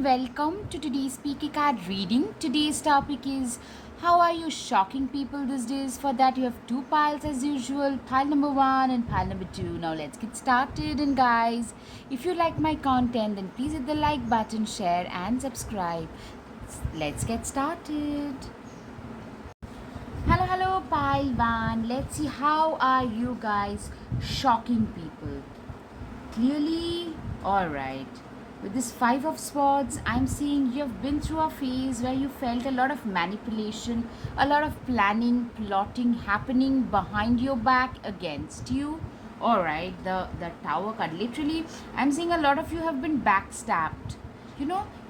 welcome to today's Speaky Card reading. Today's topic is how are you shocking people these days? For that, you have two piles as usual, pile number one and pile number two. Now, let's get started. And, guys, if you like my content, then please hit the like button, share, and subscribe. Let's get started. Hello, pile one. Let's see how are you guys shocking people. Clearly, alright. With this Five of Swords, I'm seeing you have been through a phase where you felt a lot of manipulation, a lot of planning, plotting happening behind your back against you. Alright, the Tower card. Literally, I'm seeing a lot of you have been backstabbed.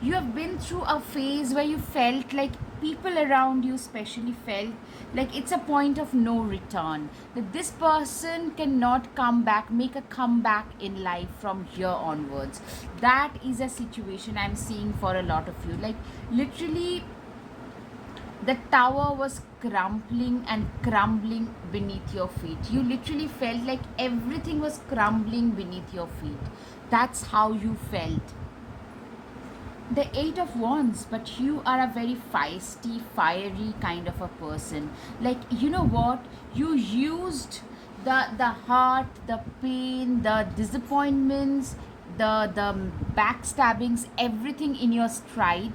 You have been through a phase where you felt like people around you especially felt like it's a point of no return, that this person cannot come back, make a comeback in life from here onwards. That is a situation I'm seeing for a lot of you. Like, literally, the tower was crumbling and crumbling beneath your feet. You literally felt like everything was crumbling beneath your feet. That's how you felt. The Eight of Wands, but you are a very feisty, fiery kind of a person. Like, you know what? You used the heart, the pain, the disappointments, the backstabbings, everything in your stride,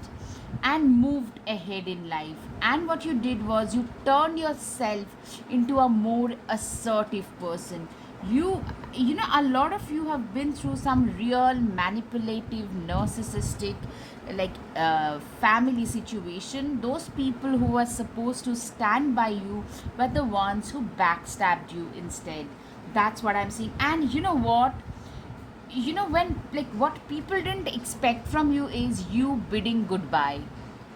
and moved ahead in life. And what you did was you turned yourself into a more assertive person. You know, a lot of you have been through some real manipulative, narcissistic, like, family situation. Those people who were supposed to stand by you were the ones who backstabbed you instead. That's what I'm seeing. And you know what? When, like, what people didn't expect from you is you bidding goodbye.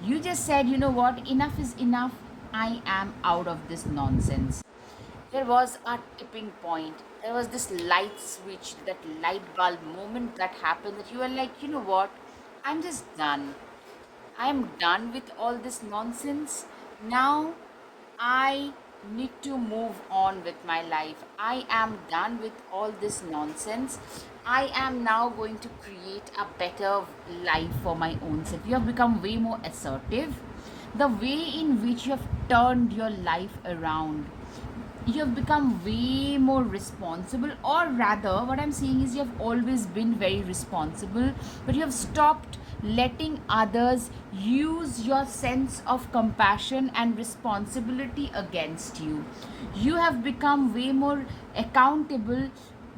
You just said, you know what, enough is enough. I am out of this nonsense. There was a tipping point. There was this light switch, that light bulb moment that happened, that you were like, you know what, I'm just done. I'm done with all this nonsense. Now I need to move on with my life. I am done with all this nonsense. I am now going to create a better life for my own self. You have become way more assertive. The way in which you have turned your life around, you have become way more responsible, or rather, what I'm saying is you have always been very responsible, but you have stopped letting others use your sense of compassion and responsibility against you. You have become way more accountable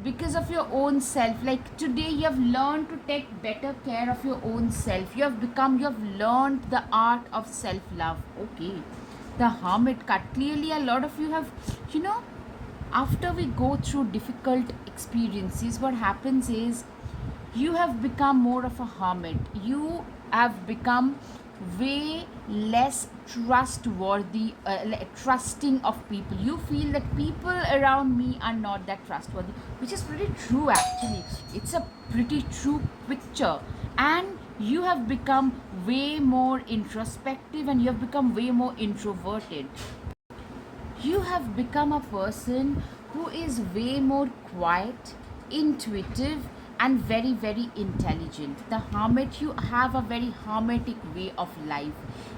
because of your own self. Like, today you have learned to take better care of your own self. You have learned the art of self love. Okay, the Hermit card. Clearly, a lot of you have, you know, after we go through difficult experiences, what happens is you have become more of a hermit. You have become way less trustworthy, trusting of people. You feel that people around me are not that trustworthy, which is pretty true actually. It's a pretty true picture. And you have become way more introspective, and you have become way more introverted. You have become a person who is way more quiet, intuitive, and very, very intelligent. The Hermit, you have a very hermetic way of life.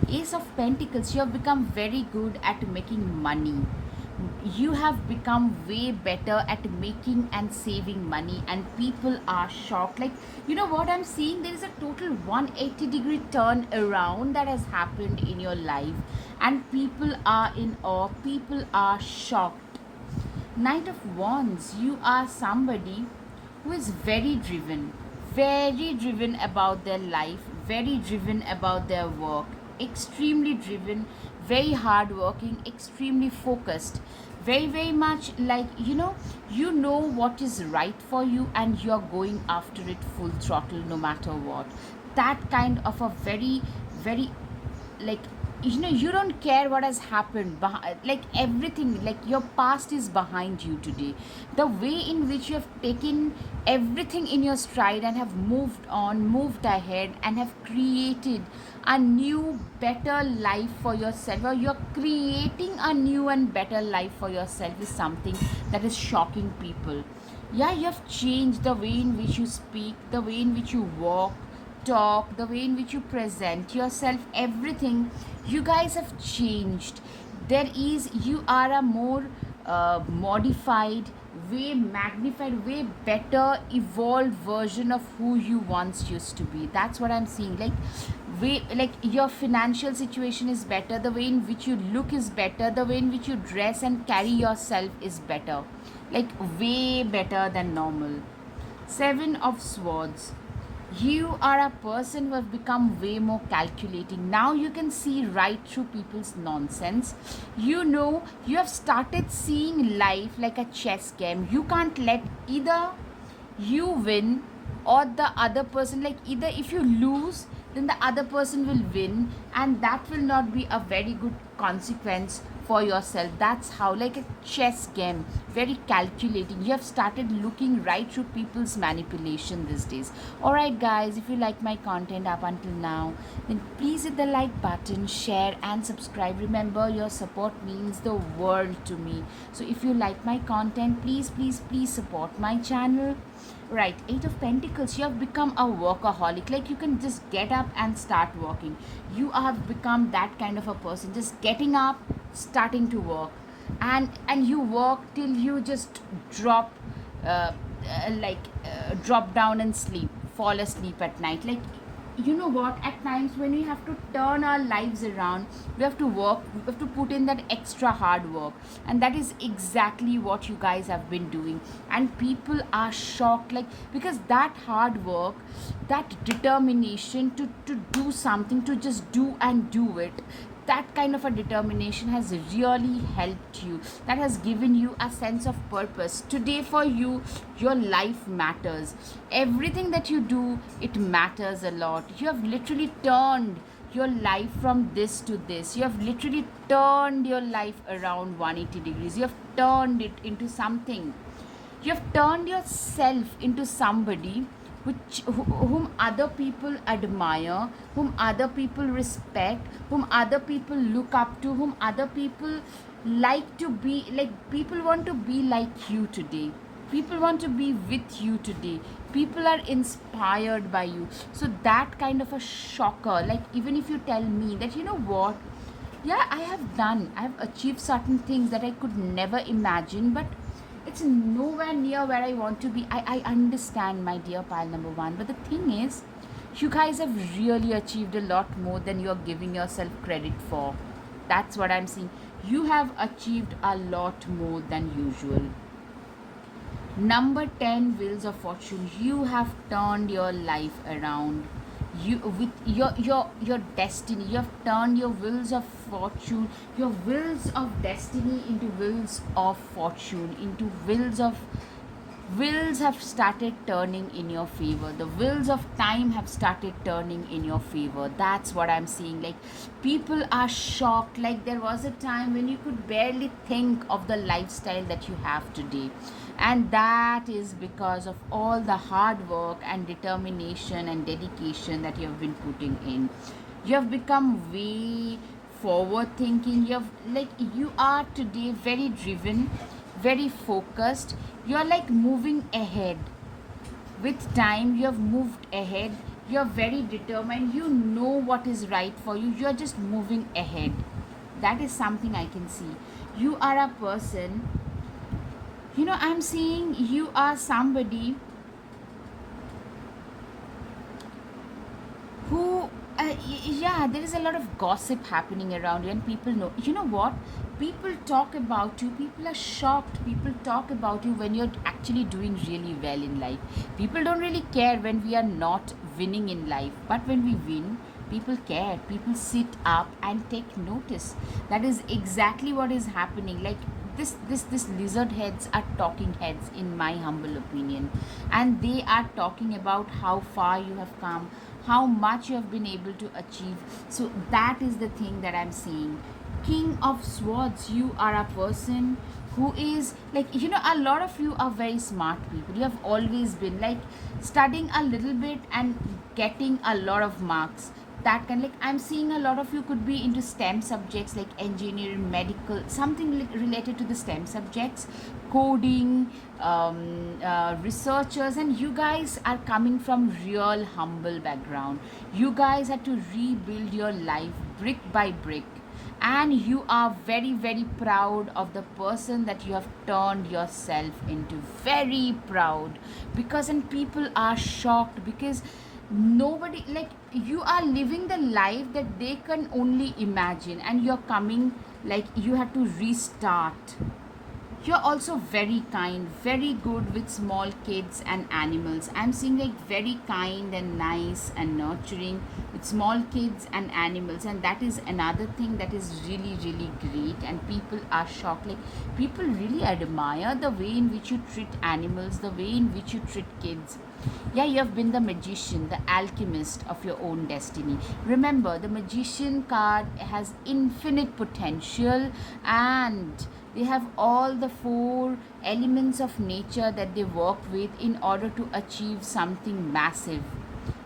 Ace of Pentacles, you have become very good at making money. You have become way better at making and saving money, and people are shocked. Like, you know what I'm seeing, there is a total 180-degree turn around that has happened in your life, and people are in awe, people are shocked. Knight of Wands, you are somebody who is very driven about their life, very driven about their work, extremely driven, very hardworking, extremely focused, very, very much like, you know what is right for you, and you're going after it full throttle no matter what. That kind of a very, very, like, you don't care what has happened, like, everything, like, your past is behind you today. The way in which you have taken everything in your stride and have moved on, moved ahead, and have created a new better life for yourself, or you're creating a new and better life for yourself, is something that is shocking people. Yeah, you have changed the way in which you speak, the way in which you walk, talk, the way in which you present yourself, everything, you guys have changed. You are a more modified, way magnified, way better, evolved version of who you once used to be. That's what I'm seeing. Like your financial situation is better, the way in which you look is better, the way in which you dress and carry yourself is better, like way better than normal. Seven of Swords. You are a person who have become way more calculating. Now you can see right through people's nonsense. You have started seeing life like a chess game. You can't let either you win or the other person, like either if you lose then the other person will win, and that will not be a very good consequence for yourself. That's how, like a chess game, very calculating. You have started looking right through people's manipulation these days. All right guys, if you like my content up until now, then please hit the like button, share and subscribe. Remember, your support means the world to me. So if you like my content, please support my channel. Right, Eight of Pentacles. You have become a workaholic. Like you can just get up and start working. You have become that kind of a person, just getting up, starting to work, and you work till you just drop down and sleep, fall asleep at night. Like, you know what, at times when we have to turn our lives around, we have to work, we have to put in that extra hard work, and that is exactly what you guys have been doing. And people are shocked, like, because that hard work, that determination to do something, to just do and do it, that kind of a determination has really helped you. That has given you a sense of purpose. Today for you, your life matters. Everything that you do, it matters a lot. You have literally turned your life from this to this. You have literally turned your life around 180 degrees. You have turned it into something. You have turned yourself into somebody whom other people admire, whom other people respect, whom other people look up to, whom other people like to be. Like, people want to be like you today. People want to be with you today. People are inspired by you. So that kind of a shocker, like, even if you tell me that, you know what, yeah, I have achieved certain things that I could never imagine, but it's nowhere near where I want to be. I understand, my dear pile number one. But the thing is, you guys have really achieved a lot more than you're giving yourself credit for. That's what I'm seeing. You have achieved a lot more than usual. Number 10, Wheels of Fortune. You have turned your life around. You, with your destiny, you have turned your wheels of fortune, your wheels of destiny into wheels of fortune, into wheels have started turning in your favor. The wheels of time have started turning in your favor. That's what I'm seeing. Like, people are shocked. Like, there was a time when you could barely think of the lifestyle that you have today, and that is because of all the hard work and determination and dedication that you have been putting in. You have become way forward thinking. You are today very driven, very focused. You are like moving ahead with time. You have moved ahead. You are very determined. You know what is right for you. You are just moving ahead. That is something I can see. You are a person, I'm seeing you are somebody who yeah, there is a lot of gossip happening around you, and people know, you know what, people talk about you, people are shocked, people talk about you when you're actually doing really well in life. People don't really care when we are not winning in life, but when we win, people care, people sit up and take notice. That is exactly what is happening. Like, this lizard heads are talking heads, in my humble opinion, and they are talking about how far you have come, how much you have been able to achieve. So that is the thing that I'm seeing. King of Swords. You are a person who is like, a lot of you are very smart people. You have always been like studying a little bit and getting a lot of marks. that kind, like I'm seeing a lot of you could be into STEM subjects like engineering, medical, something like related to the STEM subjects, coding, researchers, and you guys are coming from real humble background. You guys had to rebuild your life brick by brick, and you are very very proud of the person that you have turned yourself into, very proud. Because and people are shocked because nobody, like, you are living the life that they can only imagine, and you're coming, like, you have to restart. You're also very kind, very good with small kids and animals. I'm seeing like very kind and nice and nurturing with small kids and animals, and that is another thing that is really, really great. And people are shocked. Like, people really admire the way in which you treat animals, the way in which you treat kids. Yeah, you have been the magician, the alchemist of your own destiny. Remember, the magician card has infinite potential, and they have all the four elements of nature that they work with in order to achieve something massive.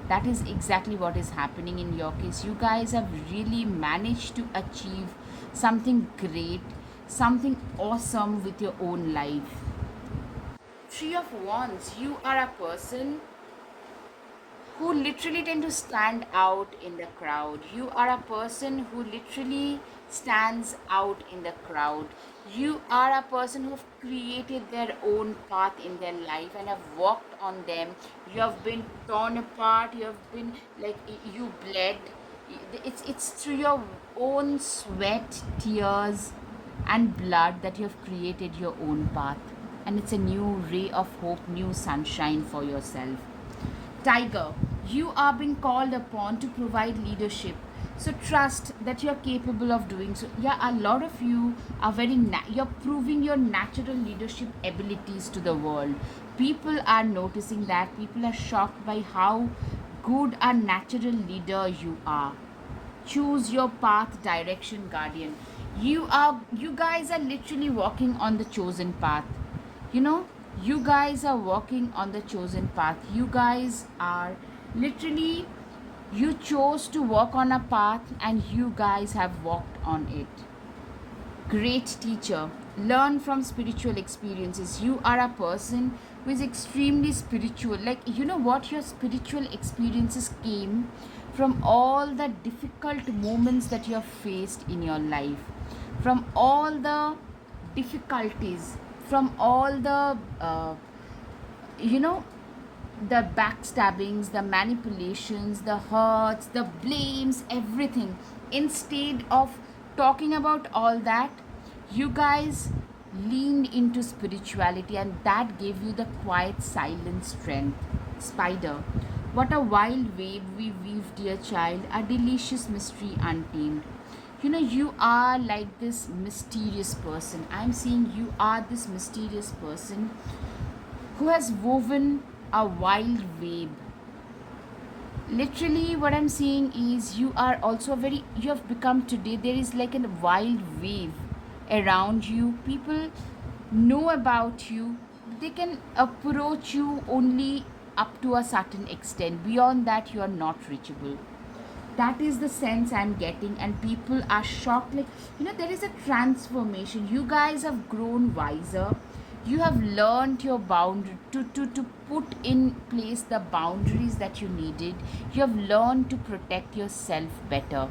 That is exactly what is happening in your case. You guys have really managed to achieve something great, something awesome with your own life. Three of Wands, you are a person who literally tend to stand out in the crowd. You are a person who literally stands out in the crowd. You are a person who have created their own path in their life and have walked on them. You have been torn apart. You have been, like, you bled. It's through your own sweat, tears, and blood that you have created your own path. And it's a new ray of hope, new sunshine for yourself. Tiger, you are being called upon to provide leadership. So trust that you're capable of doing so. Yeah, a lot of you are you're proving your natural leadership abilities to the world. People are noticing that. People are shocked by how good a natural leader you are. Choose your path, direction, guardian. You guys are literally walking on the chosen path. You know, you guys are walking on the chosen path. You guys are literally, you chose to walk on a path and you guys have walked on it. Great teacher. Learn from spiritual experiences. You are a person who is extremely spiritual. Like, you know what? Your spiritual experiences came from all the difficult moments that you have faced in your life, from all the difficulties, from all the, you know, the backstabbings, the manipulations, the hurts, the blames, everything. Instead of talking about all that, you guys leaned into spirituality, and that gave you the quiet, silent strength. Spider, what a wild web we weave, dear child, a delicious mystery untamed. You know, you are like this mysterious person. I'm seeing you are this mysterious person who has woven a wild web. Literally, what I'm seeing is you are also very, you have become today, there is like a wild wave around you. People know about you, they can approach you only up to a certain extent. Beyond that, you are not reachable. That is the sense I'm getting, and people are shocked. Like, you know, there is a transformation. You guys have grown wiser. You have learned your boundary to put in place the boundaries that you needed. You have learned to protect yourself better.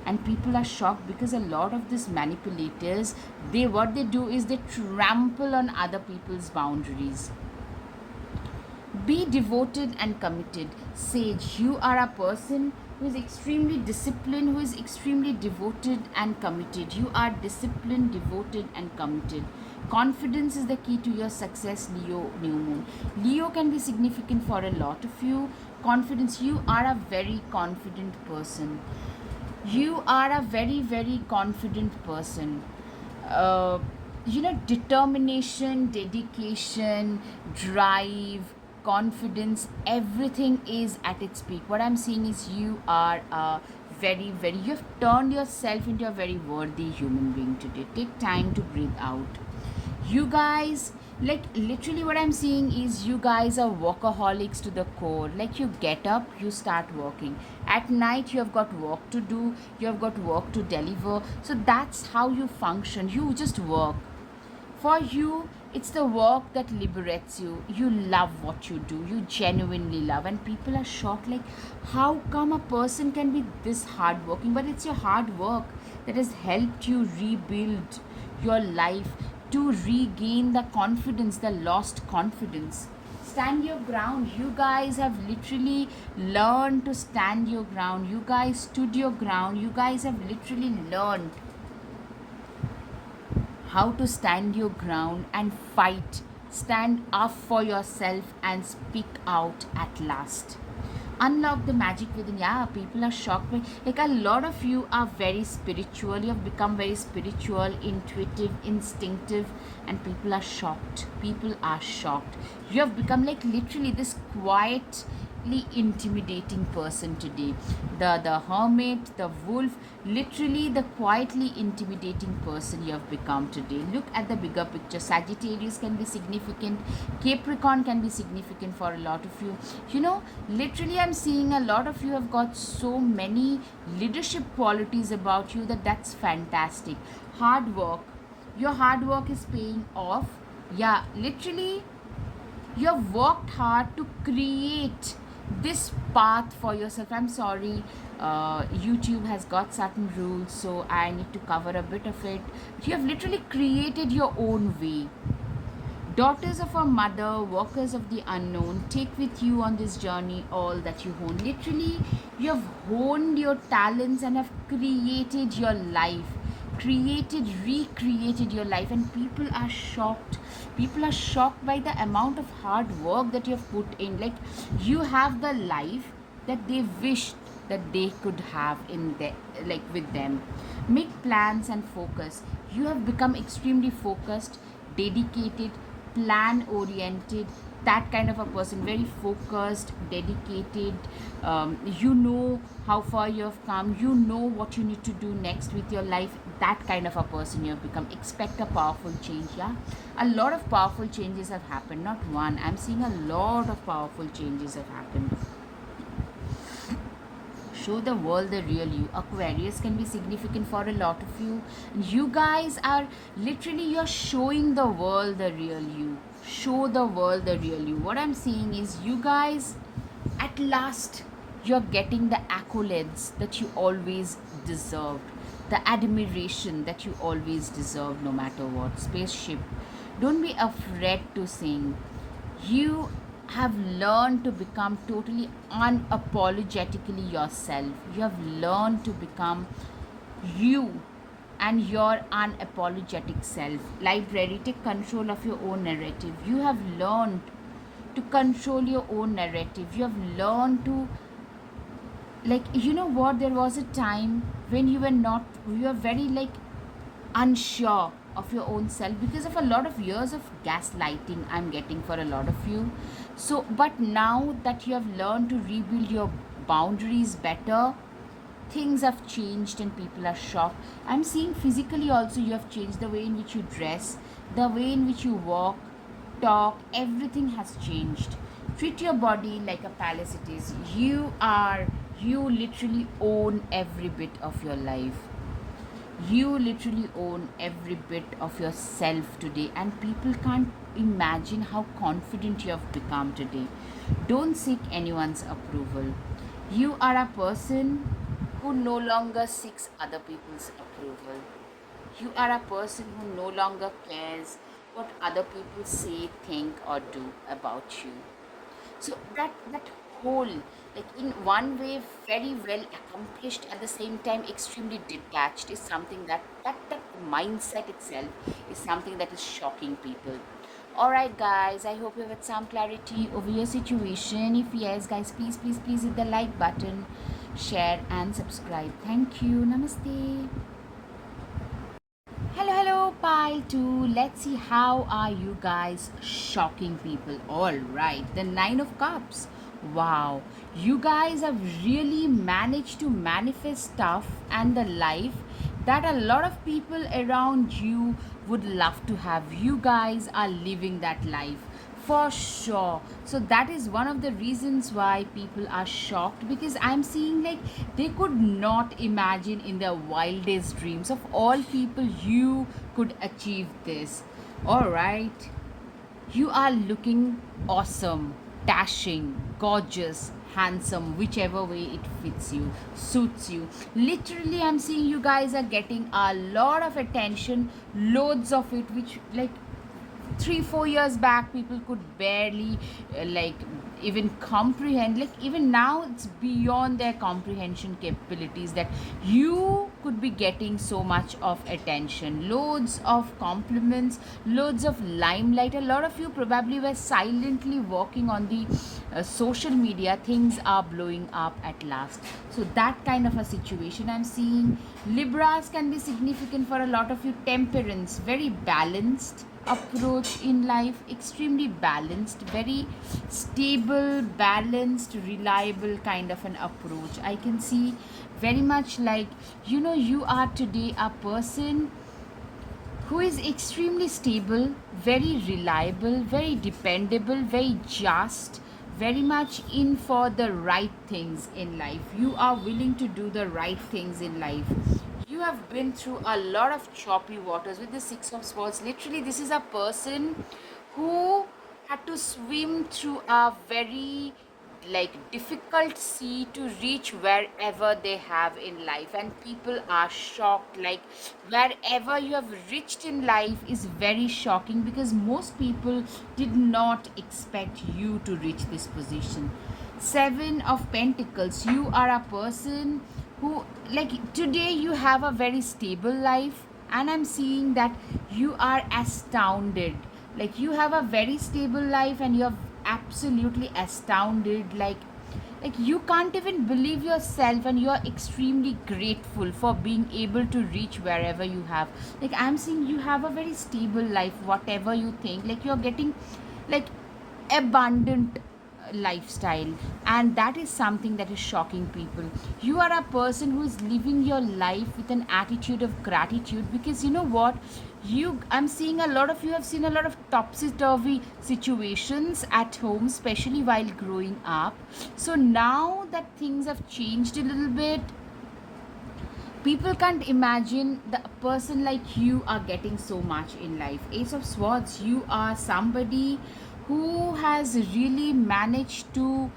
And people are shocked because a lot of these manipulators, they, what they do is they trample on other people's boundaries. Be devoted and committed. Sage, you are a person who is extremely disciplined, who is extremely devoted and committed. You are disciplined, devoted, and committed. Confidence is the key to your success, Leo, new moon. Leo can be significant for a lot of you. Confidence, you are a very confident person. You are a very, very confident person. Uh, you know, determination, dedication, drive, confidence, everything is at its peak. What I'm seeing is you are a very, very, you have turned yourself into a very worthy human being today. Take time to breathe out. You guys Like literally what I'm seeing is you guys are workaholics to the core. Like you get up, you start working at night, you have got work to do, you have got work to deliver. So that's how you function. You just work. For you, it's the work that liberates you. You love what you do. You genuinely love. And people are shocked like, how come a person can be this hardworking? But it's your hard work that has helped you rebuild your life, to regain the confidence, the lost confidence. Stand your ground. You guys have literally learned to stand your ground. You guys stood your ground. You guys have literally learned how to stand your ground and fight, stand up for yourself and speak out at last. Unlock the magic within. Yeah, people are shocked by, like, a lot of you are very spiritual. You have become very spiritual, intuitive, instinctive, and people are shocked. People are shocked. You have become like literally this quiet, intimidating person today. The hermit, the wolf, literally the quietly intimidating person you have become today. Look at the bigger picture. Sagittarius can be significant, Capricorn can be significant for a lot of you. You know, literally I'm seeing a lot of you have got so many leadership qualities about you, that's fantastic. Hard work, your hard work is paying off. Yeah, literally you have worked hard to create this path for yourself. I'm sorry, YouTube has got certain rules, so I need to cover a bit of it. You have literally created your own way. Daughters of our mother, workers of the unknown, take with you on this journey all that you hone. Literally, you have honed your talents and have created your life, recreated your life, and people are shocked. People are shocked by the amount of hard work that you have put in. Like, you have the life that they wished that they could have in their, like, with them. Make plans and focus. You have become extremely focused, dedicated, plan oriented, that kind of a person, very focused, dedicated. You know how far you have come, you know what you need to do next with your life, that kind of a person you have become. Expect a powerful change. Yeah, a lot of powerful changes have happened, not one, I'm seeing a lot of powerful changes have happened. Show the world the real you. Aquarius can be significant for a lot of you. You guys are literally, you're showing the world the real you. Show the world the real you. What I'm seeing is you guys, at last, you're getting the accolades that you always deserved, the admiration that you always deserve, no matter what. Spaceship, don't be afraid to sing. You have learned to become totally unapologetically yourself. You have learned to become you and your unapologetic self. Library, take control of your own narrative. You have learned to control your own narrative. You have learned to, like, you know what, there was a time when you were not, you were very, like, unsure of your own self because of a lot of years of gaslighting I'm getting for a lot of you. So but now that you have learned to rebuild your boundaries better, things have changed and people are shocked. I'm seeing physically also you have changed, the way in which you dress, the way in which you walk, talk, everything has changed. Treat your body like a palace it is. You literally own every bit of your life. You literally own every bit of yourself today, and people can't imagine how confident you have become today. Don't seek anyone's approval. You are a person who no longer seeks other people's approval. You are a person who no longer cares what other people say, think, or do about you. So that whole, like, in one way, very well accomplished, at the same time extremely detached, is something that mindset itself is something that is shocking people. All right, guys, I hope you have some clarity over your situation. If yes, guys, please, please, please hit the like button, share and subscribe. Thank you. Namaste. Hello, hello, pile 2. Let's see how are you guys shocking people. All right, the 9 of cups. Wow, you guys have really managed to manifest stuff and the life that a lot of people around you would love to have. You guys are living that life for sure. So that is one of the reasons why people are shocked, because I'm seeing like they could not imagine in their wildest dreams of all people you could achieve this. All right, you are looking awesome, dashing, gorgeous, handsome, whichever way it fits you, suits you. Literally, I'm seeing you guys are getting a lot of attention, loads of it, which like 3 4 years back people could barely like even comprehend. Like even now it's beyond their comprehension capabilities that you could be getting so much of attention, loads of compliments, loads of limelight. A lot of you probably were silently working on the social media. Things are blowing up at last. So that kind of a situation I'm seeing. Libras can be significant for a lot of you. Temperance, very balanced approach in life, extremely balanced, very stable, balanced, reliable kind of an approach. I can see very much like, you are today a person who is extremely stable, very reliable, very dependable, very just, very much in for the right things in life. You are willing to do the right things in life. You have been through a lot of choppy waters with the Six of Swords. Literally, this is a person who had to swim through a very like difficult sea to reach wherever they have in life, and people are shocked. Like wherever you have reached in life is very shocking, because most people did not expect you to reach this position. Seven of Pentacles, you are a person who, like, today you have a very stable life, and I'm seeing that you are astounded. Like you have a very stable life and you're absolutely astounded. Like you can't even believe yourself, and you're extremely grateful for being able to reach wherever you have. Like I'm seeing you have a very stable life, whatever you think. Like you're getting like abundant lifestyle, and that is something that is shocking people. You are a person who is living your life with an attitude of gratitude, because you know what, I'm seeing a lot of you have seen a lot of topsy-turvy situations at home, especially while growing up. So now that things have changed a little bit, people can't imagine the person like you are getting so much in life. Ace of Swords, you are somebody who has really managed to,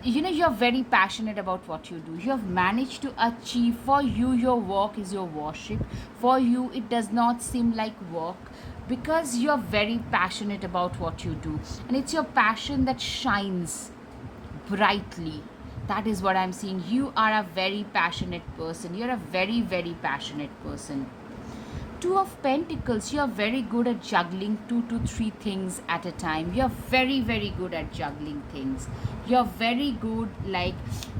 you're very passionate about what you do. You have managed to achieve. For you, your work is your worship. For you, it does not seem like work, because you're very passionate about what you do, and it's your passion that shines brightly. That is what I'm seeing. You are a very passionate person. You're a very, very passionate person. Two of Pentacles, you're very good at juggling 2 to 3 things at a time. You're very, very good at juggling things. You're very good, like,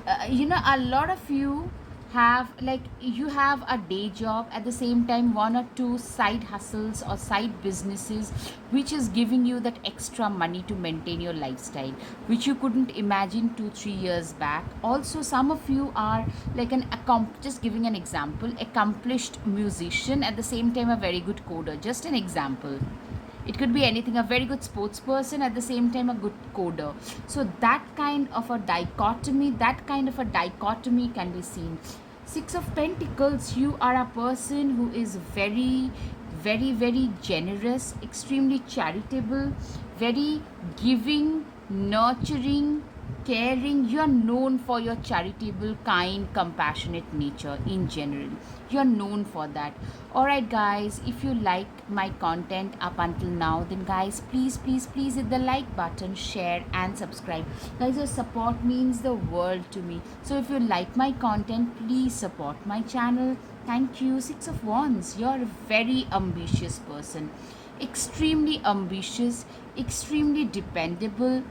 a lot of you have a day job, at the same time 1 or 2 side hustles or side businesses, which is giving you that extra money to maintain your lifestyle, which you couldn't imagine 2 3 years back. Also, some of you are like just giving an example, accomplished musician, at the same time a very good coder. Just an example, it could be anything. A very good sports person, at the same time a good coder. So that kind of a dichotomy can be seen. Six of Pentacles, you are a person who is very, very, very generous, extremely charitable, very giving, nurturing, caring. You're known for your charitable, kind, compassionate nature in general. You're known for that. Alright guys, if you like my content up until now, then guys, please, please, please hit the like button, share and subscribe. Guys, your support means the world to me. So if you like my content, please support my channel. Thank you. Six of Wands, you're a very ambitious person. Extremely ambitious, extremely dependable.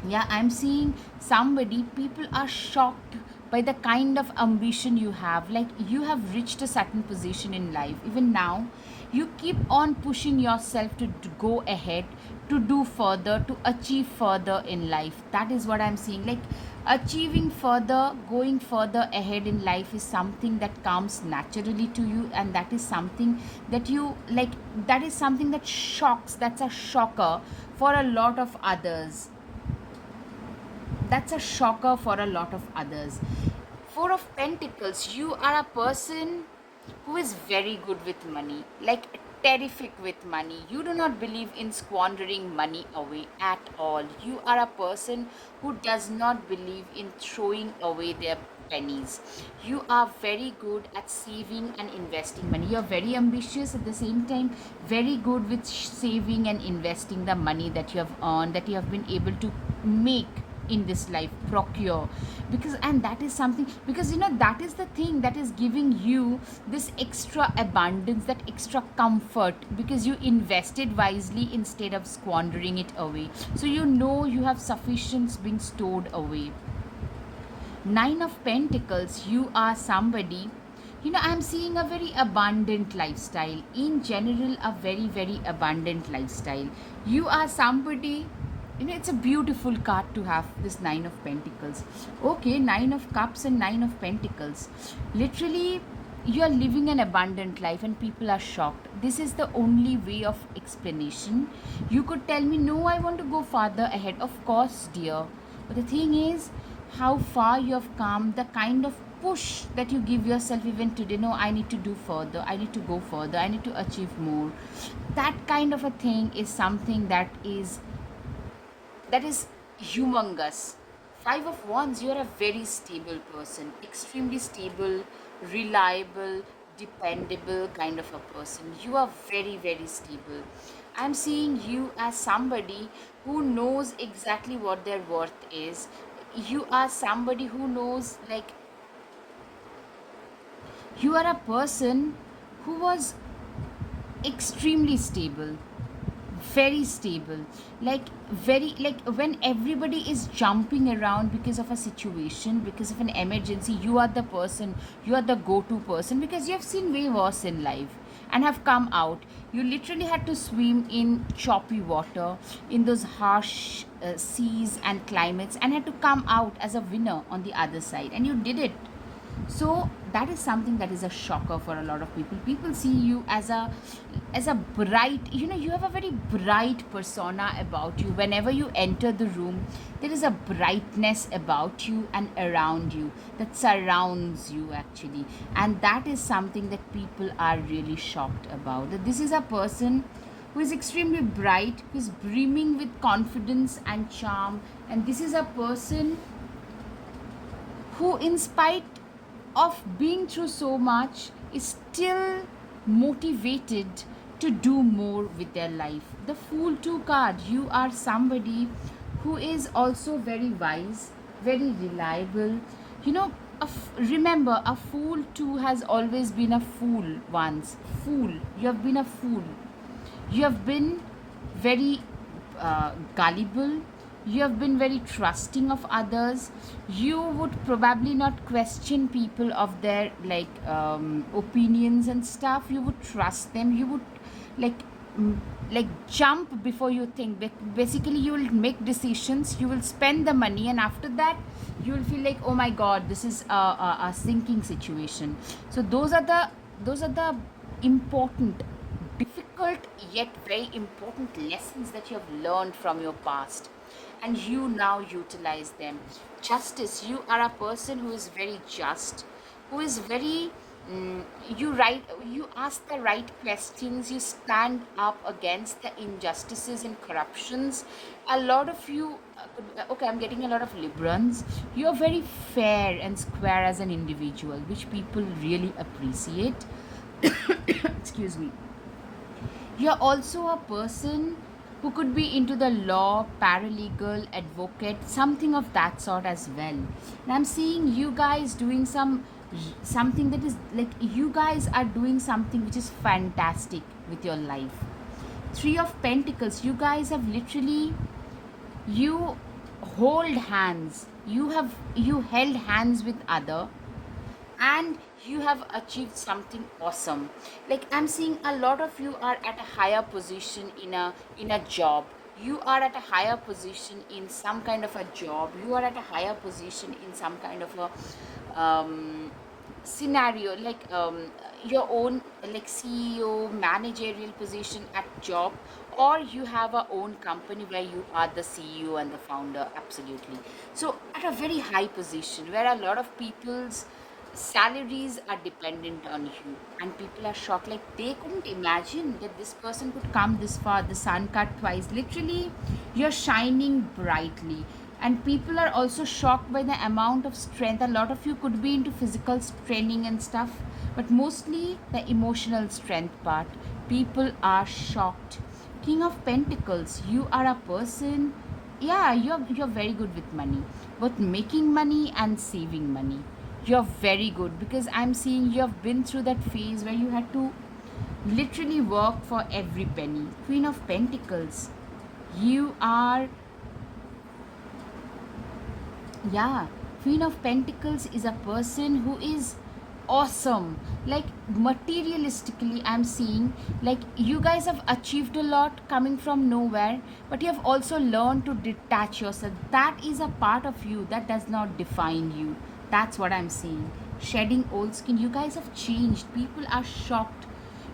Yeah, I'm seeing somebody, people are shocked by the kind of ambition you have. Like you have reached a certain position in life. Even now, you keep on pushing yourself to go ahead, to do further, to achieve further in life. That is what I'm seeing. Like Achieving further, going further ahead in life is something that comes naturally to you, and that is something that you like, that is something that shocks, that's a shocker for a lot of others. That's a shocker for a lot of others. Four of Pentacles, you are a person who is very good with money, like terrific with money. You do not believe in squandering money away at all. You are a person who does not believe in throwing away their pennies. You are very good at saving and investing money. You are very ambitious, at the same time very good with saving and investing the money that you have earned, that you have been able to make in this life, procure. Because, and that is something, because that is the thing that is giving you this extra abundance, that extra comfort, because you invested wisely instead of squandering it away. So you have sufficient being stored away. Nine of Pentacles, you are somebody, I'm seeing a very abundant lifestyle. In general, a very, very abundant lifestyle. You are somebody, it's a beautiful card to have, this Nine of Pentacles. Okay, Nine of Cups and Nine of Pentacles. Literally, you are living an abundant life and people are shocked. This is the only way of explanation. You could tell me, no, I want to go farther ahead. Of course, dear. But the thing is, how far you have come, the kind of push that you give yourself even today. No, I need to do further, I need to go further, I need to achieve more. That kind of a thing is something that is humongous. Five of Wands, you're a very stable person, extremely stable, reliable, dependable kind of a person. You are very, very stable. I'm seeing you as somebody who knows exactly what their worth is. You are somebody who knows, like, you are a person who was extremely stable, very stable, like, very, like, when everybody is jumping around because of a situation, because of an emergency, you are the person, you are the go-to person, because you have seen way worse in life and have come out. You literally had to swim in choppy water, in those harsh seas and climates, and had to come out as a winner on the other side, and you did it. So that is something that is a shocker for a lot of people. People see you as a bright, you have a very bright persona about you. Whenever you enter the room, there is a brightness about you and around you that surrounds you, actually. And that is something that people are really shocked about, that this is a person who is extremely bright, who is brimming with confidence and charm. And this is a person who, in spite of being through so much, is still motivated to do more with their life. The Fool 2 card, you are somebody who is also very wise, very reliable. You know, remember, a fool too has always been a fool once. Fool, you have been a fool. You have been very gullible. You have been very trusting of others. You would probably not question people of their, like, opinions and stuff. You would trust them. You would, like, like, jump before you think. Basically, you will make decisions, you will spend the money, and after that you will feel like, oh my god, this is a sinking situation. So those are the important, difficult yet very important lessons that you have learned from your past, and you now utilize them. Justice, you are a person who is very just, who is very, you ask the right questions, you stand up against the injustices and corruptions. A lot of you, okay, I'm getting a lot of Librans. You are very fair and square as an individual, which people really appreciate. Excuse me. You're also a person who could be into the law, paralegal, advocate, something of that sort as well. And I'm seeing you guys doing something that is, like, you guys are doing something which is fantastic with your life. Three of Pentacles, you guys have literally, you hold hands. You held hands with other, and you have achieved something awesome. Like, I'm seeing a lot of you are at a higher position in a job, You are at a higher position in some kind of a job, you are at a higher position in some kind of a scenario, like your own, like CEO managerial position at job, or you have a own company where you are the CEO and the founder. Absolutely. So at a very high position where a lot of people's salaries are dependent on you, and people are shocked, like they couldn't imagine that this person could come this far. The sun cut twice, literally you're shining brightly. And people are also shocked by the amount of strength. A lot of you could be into physical training and stuff, but mostly the emotional strength part. People are shocked. King of Pentacles, you are a person, yeah, you're very good with money, both making money and saving money. You're very good, because I'm seeing you have been through that phase where you had to literally work for every penny. Queen of Pentacles, you are, yeah, Queen of Pentacles is a person who is awesome. Like materialistically, I'm seeing like you guys have achieved a lot coming from nowhere, but you have also learned to detach yourself. That is a part of you that does not define you. That's what I'm seeing. Shedding old skin. You guys have changed. People are shocked.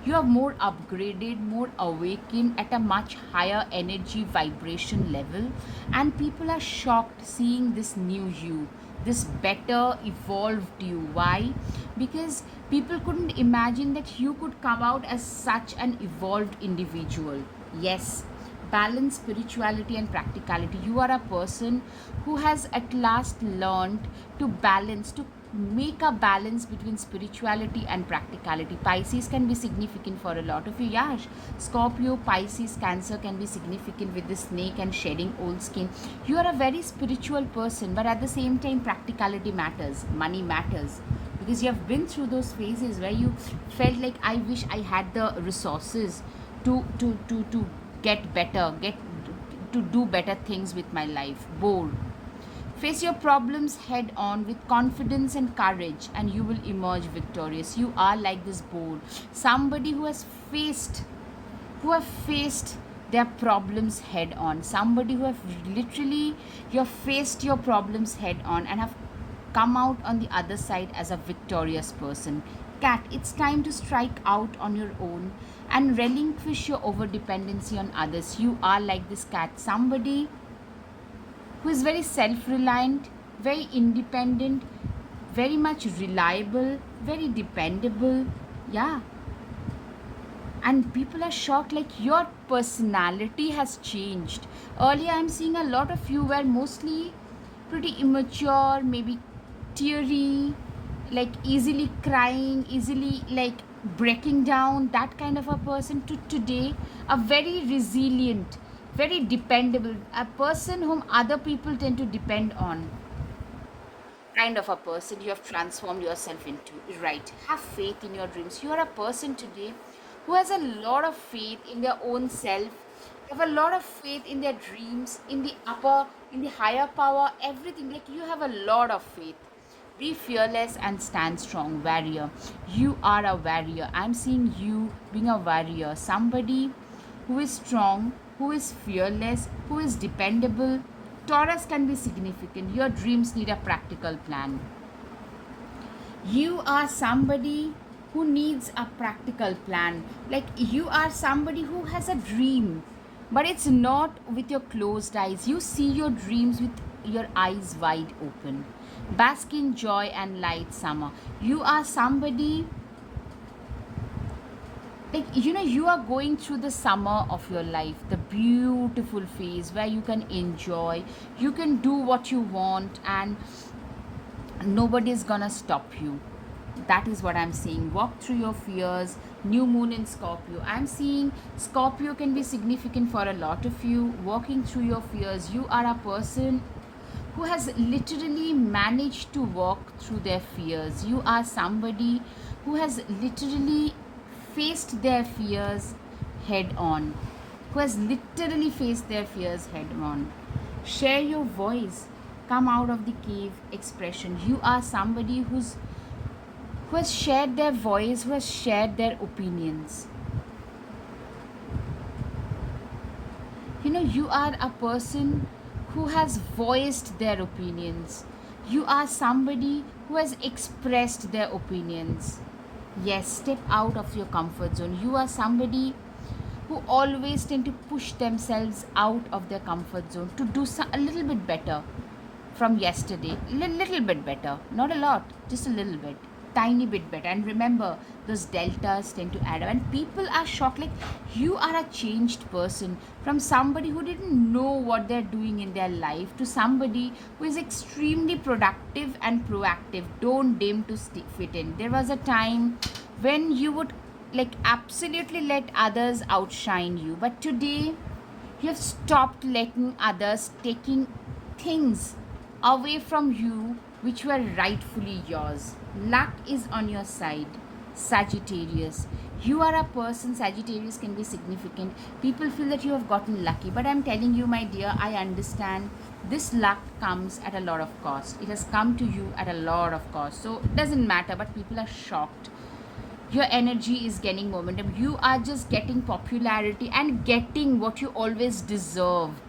You are more upgraded, more awakened at a much higher energy vibration level, and people are shocked seeing this new you, this better evolved you. Why? Because people couldn't imagine that you could come out as such an evolved individual. Yes, balance spirituality and practicality. You are a person who has at last learned to balance, to make a balance between spirituality and practicality. Pisces can be significant for a lot of you. Yeah, Scorpio, Pisces, Cancer can be significant with the snake and shedding old skin. You are a very spiritual person, but at the same time practicality matters, money matters, because you have been through those phases where you felt like, I wish I had the resources to get better, get to do better things with my life. Bold. Face your problems head on with confidence and courage, and you will emerge victorious. You are like this bold, somebody faced who have faced their problems head on, somebody who have literally, you have faced your problems head on and have come out on the other side as a victorious person. Cat, it's time to strike out on your own and relinquish your over dependency on others. You are like this cat, somebody who is very self reliant, very independent, very much reliable, very dependable. Yeah, and people are shocked, like your personality has changed. Earlier I'm seeing a lot of you were mostly pretty immature, maybe teary, like easily crying, easily like breaking down, that kind of a person, to today a very resilient, very dependable, a person whom other people tend to depend on, kind of a person you have transformed yourself into. Right, have faith in your dreams. You are a person today who has a lot of faith in their own self, have a lot of faith in their dreams, in the upper, in the higher power, everything. Like you have a lot of faith. Be fearless and stand strong. Warrior, you are a warrior. I'm seeing you being a warrior, somebody who is strong, who is fearless, who is dependable. Taurus can be significant. Your dreams need a practical plan. You are somebody who needs a practical plan. Like you are somebody who has a dream, but it's not with your closed eyes. You see your dreams with your eyes wide open. Bask in joy and light, summer. You are somebody, like you are going through the summer of your life, the beautiful phase where you can enjoy, you can do what you want, and nobody's gonna stop you. That is what I'm seeing. Walk through your fears. New moon in Scorpio, I'm seeing Scorpio can be significant for a lot of you. Walking through your fears, you are a person who has literally managed to walk through their fears. You are somebody who has literally faced their fears head on, who has literally faced their fears head on. Share your voice, come out of the cave expression. You are somebody who has shared their voice, who has shared their opinions. you are a person who has voiced their opinions. You are somebody who has expressed their opinions. Yes, step out of your comfort zone. You are somebody who always tend to push themselves out of their comfort zone to do a little bit better from yesterday. Little bit better, not a lot, just a little bit, tiny bit better. And remember, those deltas tend to add up, and people are shocked. Like, you are a changed person from somebody who didn't know what they're doing in their life to somebody who is extremely productive and proactive. Don't deem to fit in. There was a time when you would like absolutely let others outshine you, but today you have stopped letting others taking things away from you which were rightfully yours. Luck is on your side, Sagittarius. You are a person, Sagittarius can be significant. People feel that you have gotten lucky, but I'm telling you, my dear, I understand this luck comes at a lot of cost. It has come to you at a lot of cost. So it doesn't matter, but people are shocked. Your energy is gaining momentum. You are just getting popularity and getting what you always deserved.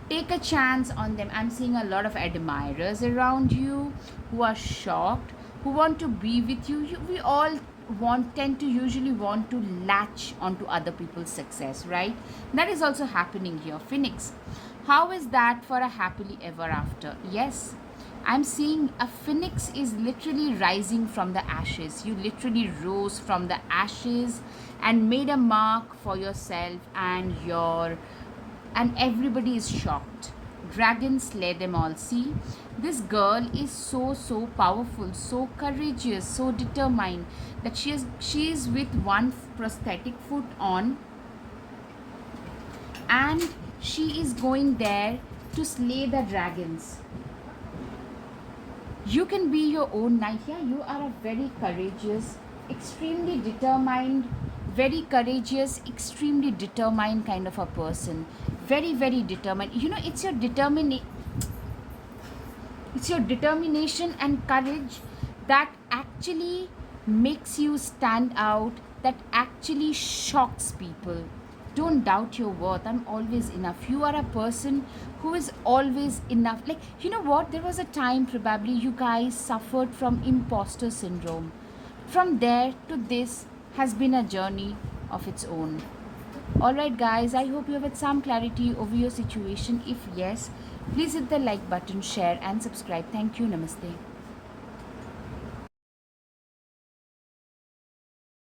Take a chance on them. I'm seeing a lot of admirers around you who are shocked, who want to be with you. We all tend to usually want to latch onto other people's success, right? That is also happening here. Phoenix, how is that for a happily ever after? Yes, I'm seeing a phoenix is literally rising from the ashes. You literally rose from the ashes and made a mark for yourself and everybody is shocked. Dragons slay them all. See, this girl is so powerful, so courageous, so determined that she is with one prosthetic foot on, and she is going there to slay the dragons. You can be your own knight. Yeah, you are a very courageous, extremely determined, very courageous, extremely determined kind of a person. Very determined. You know, it's your determination and courage that actually makes you stand out, that actually shocks people. Don't doubt your worth. I'm always enough. You are a person who is always enough. Like, you know what? There was a time probably you guys suffered from imposter syndrome. From there to this has been a journey of its own. Alright, guys, I hope you have had some clarity over your situation. If yes, please hit the like button, share, and subscribe. Thank you. Namaste.